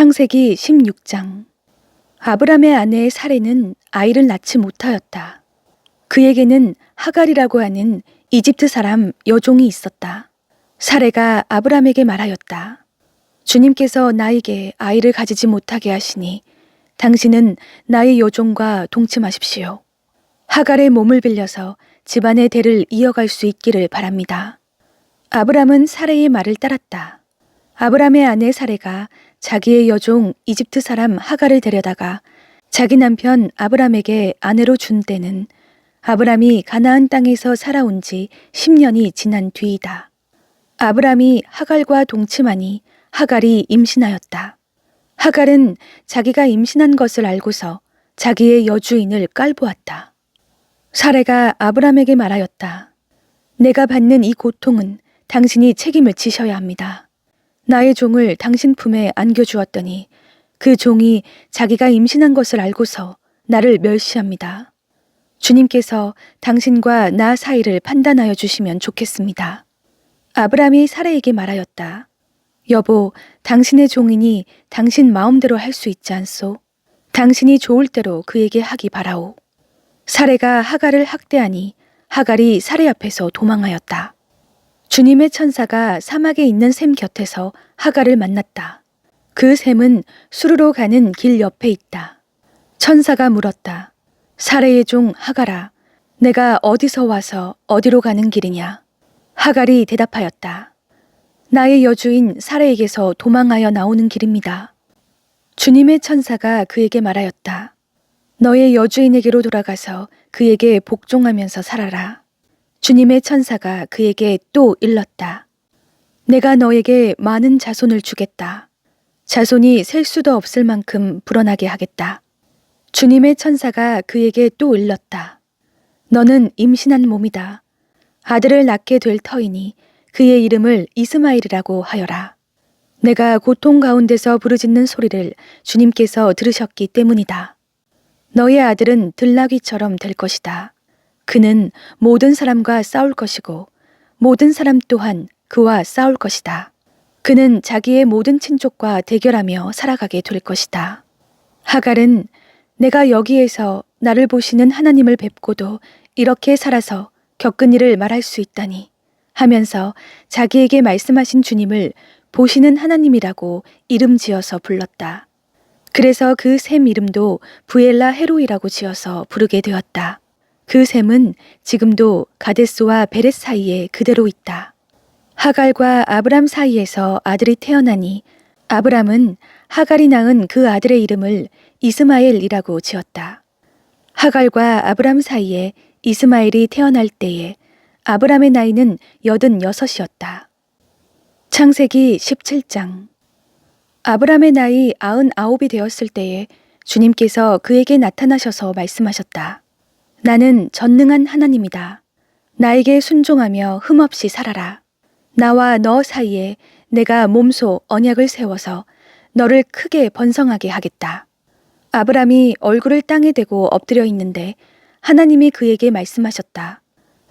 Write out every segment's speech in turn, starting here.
창세기 16장. 아브람의 아내 사레는 아이를 낳지 못하였다. 그에게는 하갈이라고 하는 이집트 사람 여종이 있었다. 사레가 아브람에게 말하였다. 주님께서 나에게 아이를 가지지 못하게 하시니 당신은 나의 여종과 동침하십시오. 하갈의 몸을 빌려서 집안의 대를 이어갈 수 있기를 바랍니다. 아브람은 사레의 말을 따랐다. 아브람의 아내 사레가 자기의 여종 이집트 사람 하갈을 데려다가 자기 남편 아브람에게 아내로 준 때는 아브람이 가나안 땅에서 살아온 지 10년이 지난 뒤이다. 아브람이 하갈과 동침하니 하갈이 임신하였다. 하갈은 자기가 임신한 것을 알고서 자기의 여주인을 깔보았다. 사레가 아브람에게 말하였다. 내가 받는 이 고통은 당신이 책임을 지셔야 합니다. 나의 종을 당신 품에 안겨주었더니 그 종이 자기가 임신한 것을 알고서 나를 멸시합니다. 주님께서 당신과 나 사이를 판단하여 주시면 좋겠습니다. 아브람이 사레에게 말하였다. 여보, 당신의 종이니 당신 마음대로 할 수 있지 않소? 당신이 좋을 대로 그에게 하기 바라오. 사레가 하갈을 학대하니 하갈이 사레 앞에서 도망하였다. 주님의 천사가 사막에 있는 샘 곁에서 하갈을 만났다. 그 샘은 수르로 가는 길 옆에 있다. 천사가 물었다. 사레의 종 하갈아, 내가 어디서 와서 어디로 가는 길이냐? 하갈이 대답하였다. 나의 여주인 사레에게서 도망하여 나오는 길입니다. 주님의 천사가 그에게 말하였다. 너의 여주인에게로 돌아가서 그에게 복종하면서 살아라. 주님의 천사가 그에게 또 일렀다. 내가 너에게 많은 자손을 주겠다. 자손이 셀 수도 없을 만큼 불어나게 하겠다. 주님의 천사가 그에게 또 일렀다. 너는 임신한 몸이다. 아들을 낳게 될 터이니 그의 이름을 이스마엘이라고 하여라. 내가 고통 가운데서 부르짖는 소리를 주님께서 들으셨기 때문이다. 너의 아들은 들나귀처럼 될 것이다. 그는 모든 사람과 싸울 것이고 모든 사람 또한 그와 싸울 것이다. 그는 자기의 모든 친족과 대결하며 살아가게 될 것이다. 하갈은 내가 여기에서 나를 보시는 하나님을 뵙고도 이렇게 살아서 겪은 일을 말할 수 있다니 하면서 자기에게 말씀하신 주님을 보시는 하나님이라고 이름 지어서 불렀다. 그래서 그 샘 이름도 부엘라 헤로이라고 지어서 부르게 되었다. 그 샘은 지금도 가데스와 베렛 사이에 그대로 있다. 하갈과 아브람 사이에서 아들이 태어나니 아브람은 하갈이 낳은 그 아들의 이름을 이스마엘이라고 지었다. 하갈과 아브람 사이에 이스마엘이 태어날 때에 아브람의 나이는 86이었다. 창세기 17장. 아브람의 나이 99이 되었을 때에 주님께서 그에게 나타나셔서 말씀하셨다. 나는 전능한 하나님이다. 나에게 순종하며 흠없이 살아라. 나와 너 사이에 내가 몸소 언약을 세워서 너를 크게 번성하게 하겠다. 아브람이 얼굴을 땅에 대고 엎드려 있는데 하나님이 그에게 말씀하셨다.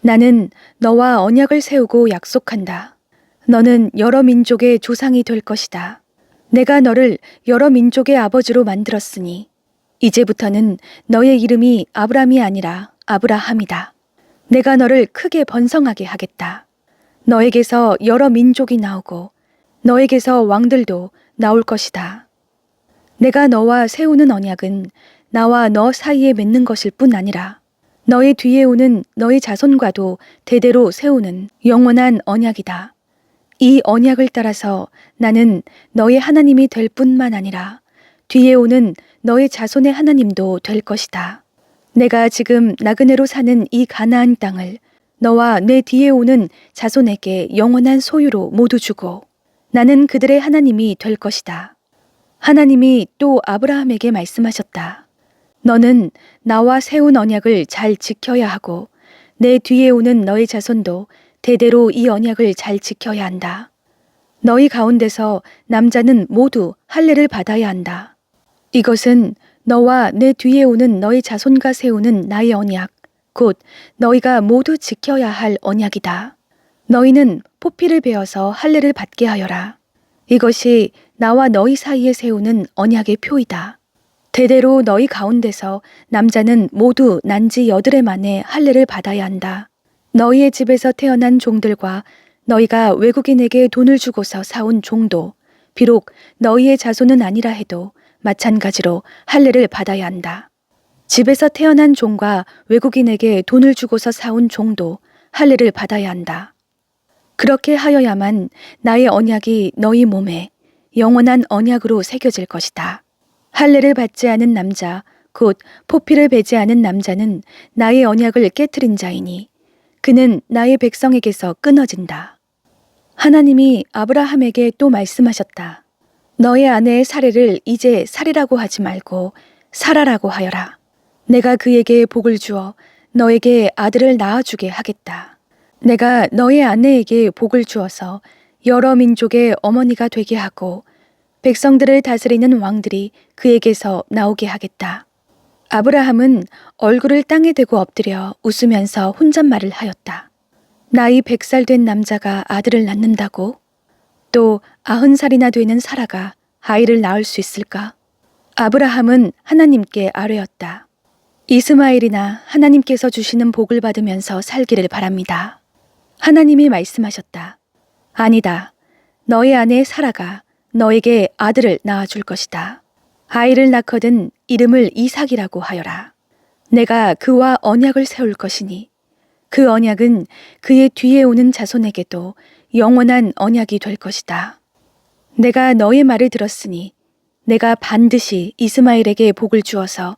나는 너와 언약을 세우고 약속한다. 너는 여러 민족의 조상이 될 것이다. 내가 너를 여러 민족의 아버지로 만들었으니 이제부터는 너의 이름이 아브람이 아니라 아브라함이다. 내가 너를 크게 번성하게 하겠다. 너에게서 여러 민족이 나오고 너에게서 왕들도 나올 것이다. 내가 너와 세우는 언약은 나와 너 사이에 맺는 것일 뿐 아니라 너의 뒤에 오는 너의 자손과도 대대로 세우는 영원한 언약이다. 이 언약을 따라서 나는 너의 하나님이 될 뿐만 아니라 뒤에 오는 너의 자손의 하나님도 될 것이다. 내가 지금 나그네로 사는 이 가나안 땅을 너와 내 뒤에 오는 자손에게 영원한 소유로 모두 주고 나는 그들의 하나님이 될 것이다. 하나님이 또 아브라함에게 말씀하셨다. 너는 나와 세운 언약을 잘 지켜야 하고 내 뒤에 오는 너의 자손도 대대로 이 언약을 잘 지켜야 한다. 너희 가운데서 남자는 모두 할례를 받아야 한다. 이것은 너와 내 뒤에 오는 너희 자손과 세우는 나의 언약, 곧 너희가 모두 지켜야 할 언약이다. 너희는 포피를 베어서 할례를 받게 하여라. 이것이 나와 너희 사이에 세우는 언약의 표이다. 대대로 너희 가운데서 남자는 모두 난지 8해 만에 할례를 받아야 한다. 너희의 집에서 태어난 종들과 너희가 외국인에게 돈을 주고서 사온 종도 비록 너희의 자손은 아니라 해도 마찬가지로 할례를 받아야 한다. 집에서 태어난 종과 외국인에게 돈을 주고서 사온 종도 할례를 받아야 한다. 그렇게 하여야만 나의 언약이 너희 몸에 영원한 언약으로 새겨질 것이다. 할례를 받지 않은 남자, 곧 포피를 베지 않은 남자는 나의 언약을 깨트린 자이니 그는 나의 백성에게서 끊어진다. 하나님이 아브라함에게 또 말씀하셨다. 너의 아내의 사례를 이제 사례라고 하지 말고 사라라고 하여라. 내가 그에게 복을 주어 너에게 아들을 낳아주게 하겠다. 내가 너의 아내에게 복을 주어서 여러 민족의 어머니가 되게 하고 백성들을 다스리는 왕들이 그에게서 나오게 하겠다. 아브라함은 얼굴을 땅에 대고 엎드려 웃으면서 혼잣말을 하였다. 나이 100살 된 남자가 아들을 낳는다고? 또 90살이나 되는 사라가 아이를 낳을 수 있을까? 아브라함은 하나님께 아뢰었다. 이스마엘이나 하나님께서 주시는 복을 받으면서 살기를 바랍니다. 하나님이 말씀하셨다. 아니다. 너의 아내 사라가 너에게 아들을 낳아줄 것이다. 아이를 낳거든 이름을 이삭이라고 하여라. 내가 그와 언약을 세울 것이니 그 언약은 그의 뒤에 오는 자손에게도 영원한 언약이 될 것이다. 내가 너의 말을 들었으니 내가 반드시 이스마엘에게 복을 주어서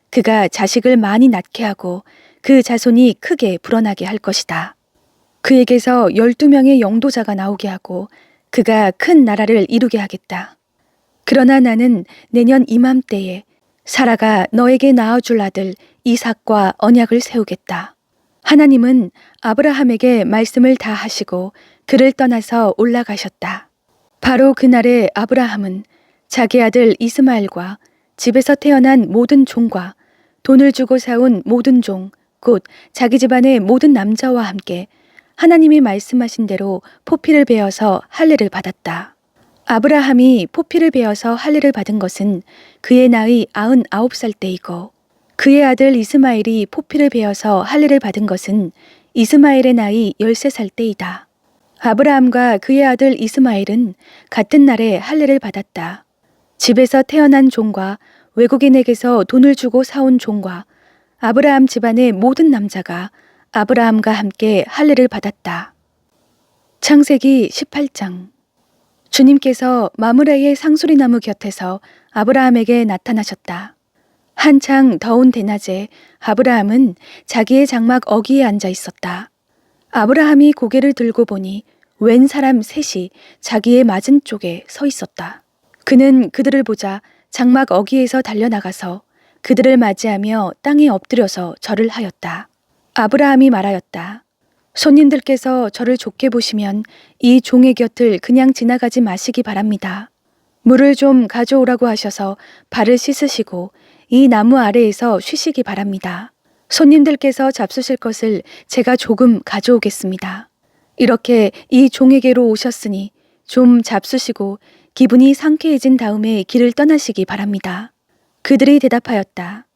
그가 자식을 많이 낳게 하고 그 자손이 크게 불어나게 할 것이다. 그에게서 12명의 영도자가 나오게 하고 그가 큰 나라를 이루게 하겠다. 그러나 나는 내년 이맘때에 사라가 너에게 낳아줄 아들 이삭과 언약을 세우겠다. 하나님은 아브라함에게 말씀을 다 하시고 그를 떠나서 올라가셨다. 바로 그날에 아브라함은 자기 아들 이스마엘과 집에서 태어난 모든 종과 돈을 주고 사온 모든 종, 곧 자기 집안의 모든 남자와 함께 하나님이 말씀하신 대로 포피를 베어서 할례를 받았다. 아브라함이 포피를 베어서 할례를 받은 것은 그의 나이 99살 때이고 그의 아들 이스마엘이 포피를 베어서 할례를 받은 것은 이스마엘의 나이 13살 때이다. 아브라함과 그의 아들 이스마엘은 같은 날에 할례를 받았다. 집에서 태어난 종과 외국인에게서 돈을 주고 사온 종과 아브라함 집안의 모든 남자가 아브라함과 함께 할례를 받았다. 창세기 18장. 주님께서 마므레의 상수리나무 곁에서 아브라함에게 나타나셨다. 한창 더운 대낮에 아브라함은 자기의 장막 어귀에 앉아 있었다. 아브라함이 고개를 들고 보니 웬 사람 셋이 자기의 맞은쪽에 서 있었다. 그는 그들을 보자 장막 어귀에서 달려나가서 그들을 맞이하며 땅에 엎드려서 절을 하였다. 아브라함이 말하였다. 손님들께서 저를 좋게 보시면 이 종의 곁을 그냥 지나가지 마시기 바랍니다. 물을 좀 가져오라고 하셔서 발을 씻으시고 이 나무 아래에서 쉬시기 바랍니다. 손님들께서 잡수실 것을 제가 조금 가져오겠습니다. 이렇게 이 종에게로 오셨으니 좀 잡수시고 기분이 상쾌해진 다음에 길을 떠나시기 바랍니다. 그들이 대답하였다.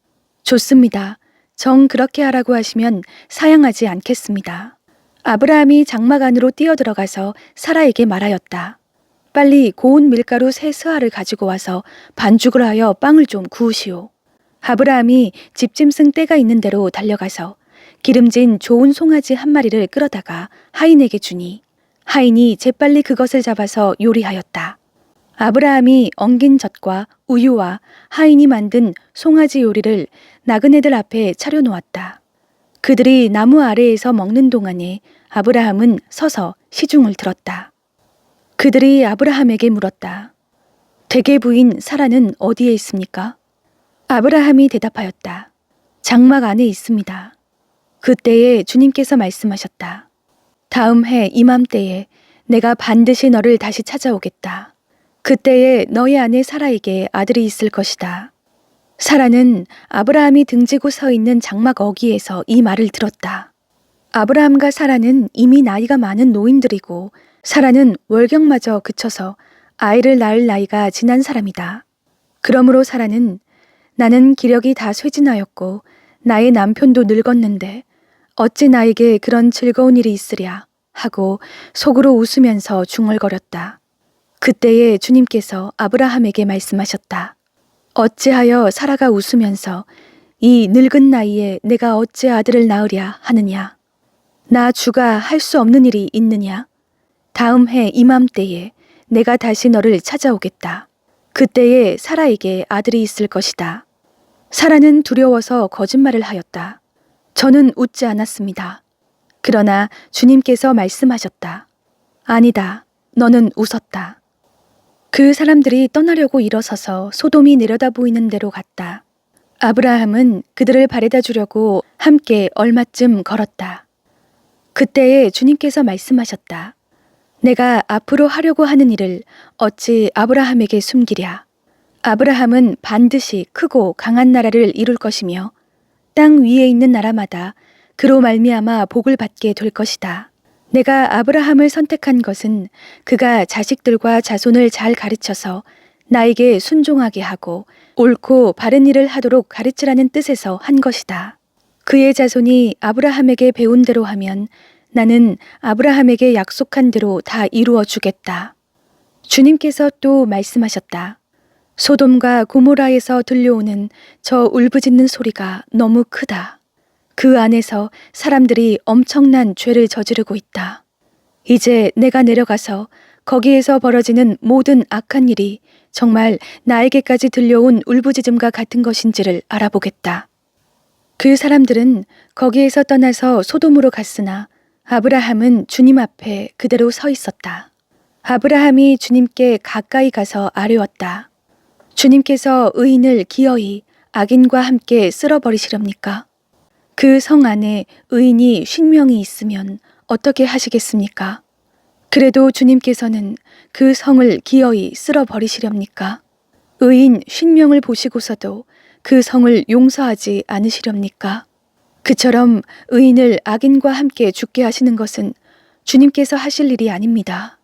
좋습니다. 정 그렇게 하라고 하시면 사양하지 않겠습니다. 아브라함이 장막 안으로 뛰어들어가서 사라에게 말하였다. 빨리 고운 밀가루 3스아를 가지고 와서 반죽을 하여 빵을 좀 구우시오. 아브라함이 집짐승 떼가 있는 대로 달려가서 기름진 좋은 송아지 1마리를 끌어다가 하인에게 주니 하인이 재빨리 그것을 잡아서 요리하였다. 아브라함이 엉긴 젖과 우유와 하인이 만든 송아지 요리를 나그네들 앞에 차려놓았다. 그들이 나무 아래에서 먹는 동안에 아브라함은 서서 시중을 들었다. 그들이 아브라함에게 물었다. 대개 부인 사라는 어디에 있습니까? 아브라함이 대답하였다. 장막 안에 있습니다. 그때에 주님께서 말씀하셨다. 다음 해 이맘때에 내가 반드시 너를 다시 찾아오겠다. 그때에 너의 아내 사라에게 아들이 있을 것이다. 사라는 아브라함이 등지고 서 있는 장막 어귀에서 이 말을 들었다. 아브라함과 사라는 이미 나이가 많은 노인들이고 사라는 월경마저 그쳐서 아이를 낳을 나이가 지난 사람이다. 그러므로 사라는 나는 기력이 다 쇠진하였고 나의 남편도 늙었는데 어찌 나에게 그런 즐거운 일이 있으랴 하고 속으로 웃으면서 중얼거렸다. 그때에 주님께서 아브라함에게 말씀하셨다. 어찌하여 사라가 웃으면서 이 늙은 나이에 내가 어찌 아들을 낳으랴 하느냐. 나 주가 할 수 없는 일이 있느냐. 다음 해 이맘때에 내가 다시 너를 찾아오겠다. 그때에 사라에게 아들이 있을 것이다. 사라는 두려워서 거짓말을 하였다. 저는 웃지 않았습니다. 그러나 주님께서 말씀하셨다. 아니다. 너는 웃었다. 그 사람들이 떠나려고 일어서서 소돔이 내려다 보이는 데로 갔다. 아브라함은 그들을 바래다 주려고 함께 얼마쯤 걸었다. 그때에 주님께서 말씀하셨다. 내가 앞으로 하려고 하는 일을 어찌 아브라함에게 숨기랴. 아브라함은 반드시 크고 강한 나라를 이룰 것이며 땅 위에 있는 나라마다 그로 말미암아 복을 받게 될 것이다. 내가 아브라함을 선택한 것은 그가 자식들과 자손을 잘 가르쳐서 나에게 순종하게 하고 옳고 바른 일을 하도록 가르치라는 뜻에서 한 것이다. 그의 자손이 아브라함에게 배운 대로 하면 나는 아브라함에게 약속한 대로 다 이루어 주겠다. 주님께서 또 말씀하셨다. 소돔과 고모라에서 들려오는 저 울부짖는 소리가 너무 크다. 그 안에서 사람들이 엄청난 죄를 저지르고 있다. 이제 내가 내려가서 거기에서 벌어지는 모든 악한 일이 정말 나에게까지 들려온 울부짖음과 같은 것인지를 알아보겠다. 그 사람들은 거기에서 떠나서 소돔으로 갔으나 아브라함은 주님 앞에 그대로 서 있었다. 아브라함이 주님께 가까이 가서 아뢰었다. 주님께서 의인을 기어이 악인과 함께 쓸어버리시렵니까? 그 성 안에 의인이 50명이 있으면 어떻게 하시겠습니까? 그래도 주님께서는 그 성을 기어이 쓸어버리시렵니까? 의인 50명을 보시고서도 그 성을 용서하지 않으시렵니까? 그처럼 의인을 악인과 함께 죽게 하시는 것은 주님께서 하실 일이 아닙니다.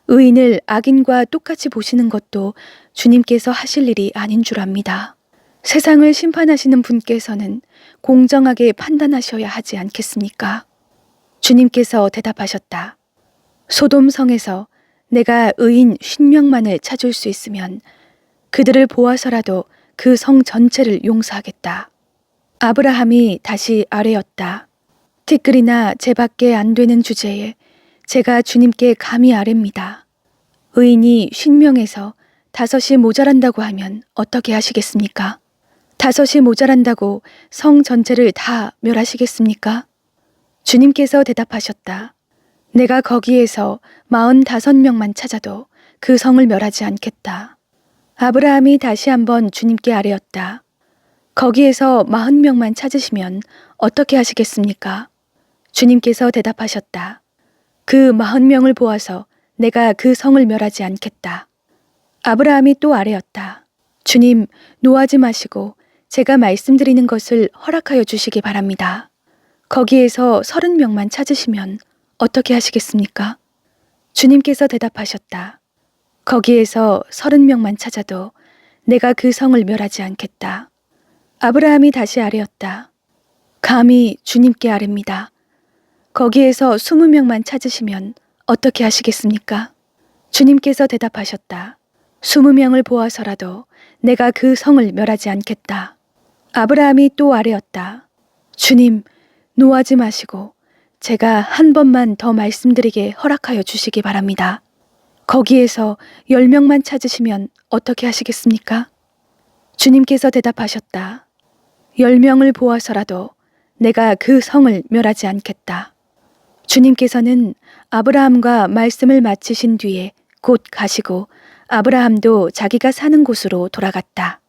의인을 악인과 똑같이 보시는 것도 주님께서 하실 일이 아닌 줄 압니다. 세상을 심판하시는 분께서는 공정하게 판단하셔야 하지 않겠습니까? 주님께서 대답하셨다. 소돔 성에서 내가 의인 50명만을 찾을 수 있으면 그들을 보아서라도 그 성 전체를 용서하겠다. 아브라함이 다시 아뢰었다. 티끌이나 재밖에 안 되는 주제에 제가 주님께 감히 아뢰입니다. 의인이 50명에서 5이 모자란다고 하면 어떻게 하시겠습니까? 5이 모자란다고 성 전체를 다 멸하시겠습니까? 주님께서 대답하셨다. 내가 거기에서 45명만 찾아도 그 성을 멸하지 않겠다. 아브라함이 다시 한번 주님께 아뢰었다. 거기에서 40명만 찾으시면 어떻게 하시겠습니까? 주님께서 대답하셨다. 그 40명을 보아서 내가 그 성을 멸하지 않겠다. 아브라함이 또 아뢰었다. 주님, 노하지 마시고 제가 말씀드리는 것을 허락하여 주시기 바랍니다. 거기에서 30명만 찾으시면 어떻게 하시겠습니까? 주님께서 대답하셨다. 거기에서 30명만 찾아도 내가 그 성을 멸하지 않겠다. 아브라함이 다시 아뢰었다. 감히 주님께 아뢰입니다. 거기에서 20명만 찾으시면 어떻게 하시겠습니까? 주님께서 대답하셨다. 20명을 보아서라도 내가 그 성을 멸하지 않겠다. 아브라함이 또 아뢰었다. 주님, 노하지 마시고 제가 한 번만 더 말씀드리게 허락하여 주시기 바랍니다. 거기에서 10명만 찾으시면 어떻게 하시겠습니까? 주님께서 대답하셨다. 10명을 보아서라도 내가 그 성을 멸하지 않겠다. 주님께서는 아브라함과 말씀을 마치신 뒤에 곧 가시고 아브라함도 자기가 사는 곳으로 돌아갔다.